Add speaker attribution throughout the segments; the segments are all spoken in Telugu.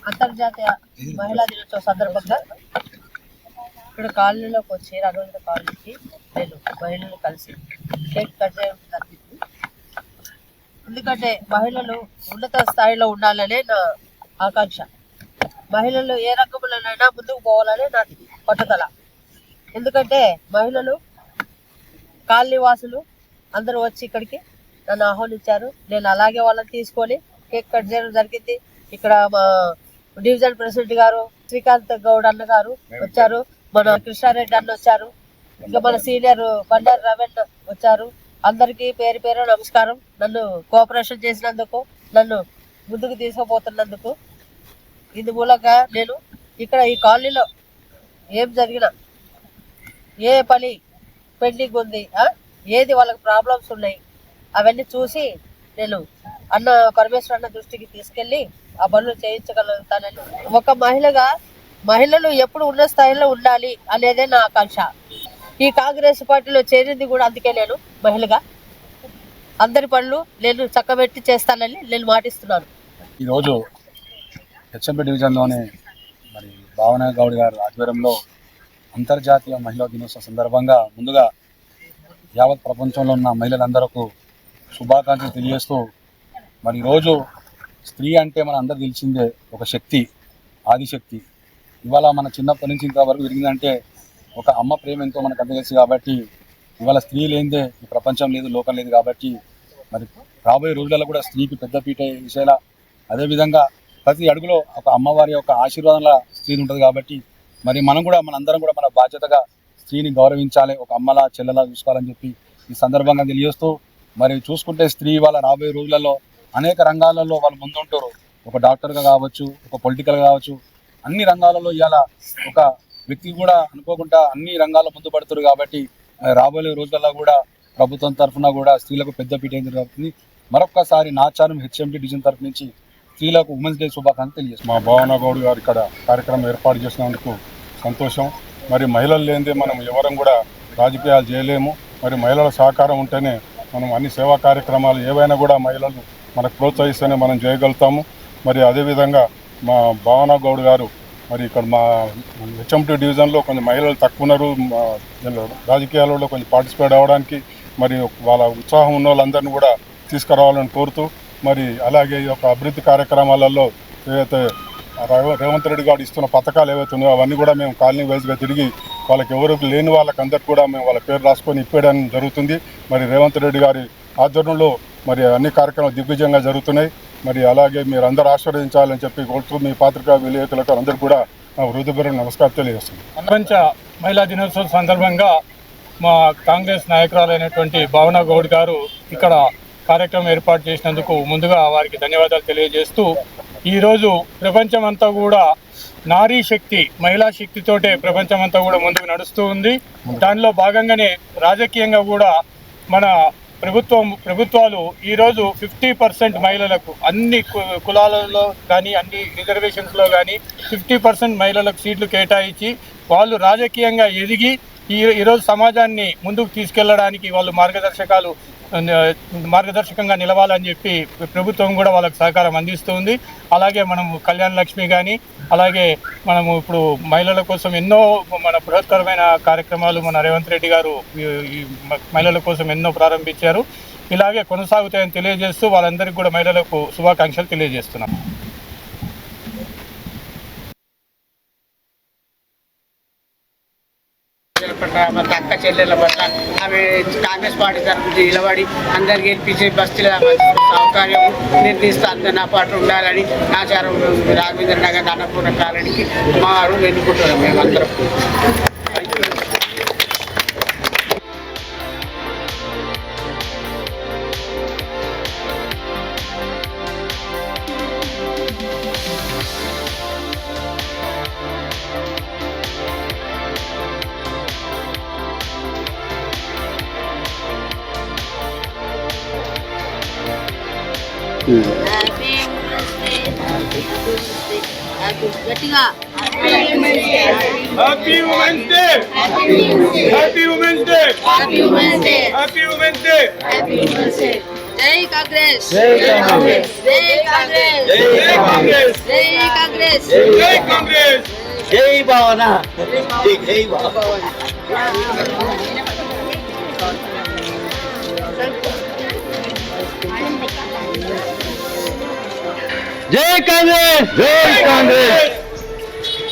Speaker 1: అంతర్జాతీయ మహిళా దినోత్సవ సందర్భంగా ఇక్కడ కాలనీలోకి వచ్చి రఘువేంద్ర కాలనీకి నేను మహిళలు కలిసి కేక్ కట్ చేయడం జరిగింది. ఎందుకంటే మహిళలు ఉన్నత స్థాయిలో ఉండాలనే నా ఆకాంక్ష. మహిళలు ఏ రంగంలోనైనా ముందుకు పోవాలనే నా పట్టుదల. ఎందుకంటే మహిళలు కాలనీ వాసులు అందరూ వచ్చి ఇక్కడికి నన్ను ఆహ్వానించారు. నేను అలాగే వాళ్ళని తీసుకొని కేక్ కట్ చేయడం జరిగింది. ఇక్కడ మా డివిజన్ ప్రెసిడెంట్ గారు శ్రీకాంత్ గౌడ్ అన్న గారు వచ్చారు, మన కృష్ణారెడ్డి అన్న వచ్చారు, ఇంకా మన సీనియర్ బండారు రవెన్ వచ్చారు. అందరికీ పేరు పేరు నమస్కారం. నన్ను కోఆపరేషన్ చేసినందుకు, నన్ను ముందుకు తీసుకుపోతున్నందుకు. ఇందు మూలంగా నేను ఇక్కడ ఈ కాలనీలో ఏం జరిగినా, ఏ పని పెండింగ్ ఉంది, ఏది వాళ్ళకి ప్రాబ్లమ్స్ ఉన్నాయి, అవన్నీ చూసి నేను అన్న పరమేశ్వర అన్న దృష్టికి తీసుకెళ్ళి ఆ పనులు చేయించగలుగుతానని. ఒక మహిళగా మహిళలు ఎప్పుడు ఉన్న స్థాయిలో ఉండాలి అనేదే నా ఆకాంక్ష. ఈ కాంగ్రెస్ పార్టీలో చేరింది కూడా అందుకే. నేను మహిళగా అందరి పనులు నేను చక్కబెట్టి చేస్తానని నేను మాటిస్తున్నాను.
Speaker 2: ఈరోజు హెచ్ఎంపీ డివిజన్లోని మరి భావన గౌడ్ గారి ఆధ్వర్యంలో అంతర్జాతీయ మహిళా దినోత్సవ సందర్భంగా ముందుగా యావత్ ప్రపంచంలో ఉన్న మహిళలందరికీ శుభాకాంక్షలు తెలియజేస్తూ, మరి ఈరోజు స్త్రీ అంటే మన అందరూ తెలిసిందే ఒక శక్తి, ఆదిశక్తి. ఇవాళ మన చిన్నప్పటి నుంచి ఇంతవరకు జరిగిందంటే ఒక అమ్మ ప్రేమ ఎంతో మనకు అంత తెలుసు. కాబట్టి ఇవాళ స్త్రీ లేనిదే ఈ ప్రపంచం లేదు, లోకం లేదు. కాబట్టి మరి రాబోయే రోజులలో కూడా స్త్రీకి పెద్దపీట వేసేలా, అదేవిధంగా ప్రతి అడుగులో ఒక అమ్మవారి యొక్క ఆశీర్వాదంలో స్త్రీ ఉంటుంది. కాబట్టి మరి మనం కూడా మనందరం కూడా మన బాధ్యతగా స్త్రీని గౌరవించాలి, ఒక అమ్మలా చెల్లెలా చూసుకోవాలని చెప్పి ఈ సందర్భంగా తెలియజేస్తూ, మరి చూసుకుంటే స్త్రీ వాళ్ళ రాబోయే రోజులలో అనేక రంగాలలో వాళ్ళు ముందుంటారు. ఒక డాక్టర్గా కావచ్చు, ఒక పొలిటికల్గా కావచ్చు, అన్ని రంగాలలో ఇవాళ ఒక వ్యక్తి కూడా అనుకోకుండా అన్ని రంగాల్లో ముందు పడుతారు. కాబట్టి రాబోయే రోజులలో కూడా ప్రభుత్వం తరఫున కూడా స్త్రీలకు పెద్ద పీట జరుగుతుంది. మరొక్కసారి నాచారం హెచ్ఎండి డివిజన్ తరఫు నుంచి స్త్రీలకు ఉమెన్స్ డే శుభాకాంక్షలు తెలియజేస్తాం.
Speaker 3: మా భావన గౌడ్ గారు ఇక్కడ కార్యక్రమం ఏర్పాటు చేసినందుకు సంతోషం. మరి మహిళలు లేనిదే మనం ఎవరం కూడా రాజకీయాలు చేయలేము. మరి మహిళల సహకారం ఉంటేనే మనం అన్ని సేవా కార్యక్రమాలు ఏవైనా కూడా మహిళలు మనకు ప్రోత్సహిస్తేనే మనం చేయగలుగుతాము. మరి అదేవిధంగా మా భావన గౌడ్ గారు మరి ఇక్కడ మా హెచ్ఎంటీ డివిజన్లో కొంచెం మహిళలు తక్కువ ఉన్నారు, రాజకీయాలలో కొంచెం పార్టిసిపేట్ అవ్వడానికి మరి వాళ్ళ ఉత్సాహం ఉన్న వాళ్ళందరినీ కూడా తీసుకురావాలని కోరుతూ, మరి అలాగే ఈ యొక్క అభివృద్ధి కార్యక్రమాలలో ఏవైతే రేవంత్ రెడ్డి గారు ఇస్తున్న పథకాలు ఏవైతే ఉన్నాయో అవన్నీ కూడా మేము కాలనీ వైజ్గా తిరిగి వాళ్ళకి ఎవరికి లేని వాళ్ళకి అందరికి కూడా మేము వాళ్ళ పేరు రాసుకొని ఇప్పేయడం జరుగుతుంది. మరి రేవంత్ రెడ్డి గారి ఆధ్వర్యంలో మరి అన్ని కార్యక్రమాలు దిగ్విజయంగా జరుగుతున్నాయి. మరి అలాగే మీరు అందరూ ఆశీర్వదించాలని చెప్పి కోరుతూ మీ పాత్రికా విలేకరులకు అందరూ కూడా హృదయపూర్వక నమస్కారం తెలియజేస్తుంది.
Speaker 4: ప్రపంచ మహిళా దినోత్సవం సందర్భంగా మా కాంగ్రెస్ నాయకురాలైనటువంటి భావన గౌడ్ గారు ఇక్కడ కార్యక్రమం ఏర్పాటు చేసినందుకు ముందుగా వారికి ధన్యవాదాలు తెలియజేస్తూ, ఈరోజు ప్రపంచమంతా కూడా నారీ శక్తి, మహిళా శక్తితోటే ప్రపంచమంతా కూడా ముందుకు నడుస్తూ ఉంది. దానిలో భాగంగానే రాజకీయంగా కూడా మన ప్రభుత్వాలు ఈరోజు 50% మహిళలకు అన్ని కులాలలో కానీ అన్ని రిజర్వేషన్స్లో కానీ 50% మహిళలకు సీట్లు కేటాయించి వాళ్ళు రాజకీయంగా ఎదిగి ఈరోజు సమాజాన్ని ముందుకు తీసుకెళ్లడానికి వాళ్ళు మార్గదర్శకంగా నిలవాలని చెప్పి ప్రభుత్వం కూడా వాళ్ళకి సహకారం అందిస్తుంది. అలాగే మనము కళ్యాణ లక్ష్మి కానీ, అలాగే మనము ఇప్పుడు మహిళల కోసం ఎన్నో మన బృహత్తరమైన కార్యక్రమాలు మన రేవంత్ రెడ్డి గారు మహిళల కోసం ఎన్నో ప్రారంభించారు. ఇలాగే కొనసాగుతాయని తెలియజేస్తూ వాళ్ళందరికీ కూడా మహిళలకు శుభాకాంక్షలు తెలియజేస్తున్నాం.
Speaker 5: అక్క చెల్లెళ్ళ పట్ల ఆమె కాంగ్రెస్ పార్టీ తరఫు నిలబడి అందరికి గెలిపించి బస్తీల సౌకర్యం నిర్దిష్ట అంత నా పాటు ఉండాలని ఆచారం రాఘవేంద్ర నగర్ అన్నపూర్ణ కాలనీకి మా వారు ఎన్నుకుంటున్నాం మేమందరం.
Speaker 1: జై కాంగ్రెస్
Speaker 6: జై కాంగ్రెస్
Speaker 1: జై కాంగ్రెస్
Speaker 6: జై కాంగ్రెస్
Speaker 1: జై కాంగ్రెస్
Speaker 6: జై కాంగ్రెస్ జై భావన జై భావన జై కాంగ్రెస్ జై కాంగ్రెస్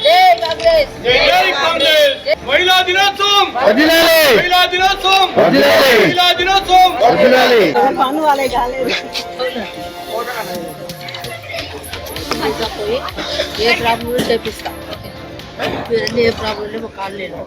Speaker 1: జై కాంగ్రెస్
Speaker 4: జై కాంగ్రెస్ మహిళా దినోత్సవం
Speaker 6: వదిలాలి
Speaker 4: మహిళా దినోత్సవం
Speaker 6: వదిలాలి
Speaker 4: మహిళా దినోత్సవం
Speaker 6: వదిలాలి
Speaker 1: పోయి ఏ ప్రాబ్లం చేపిస్తా ఏ ప్రాబ్లం కాళ్ళు లేదు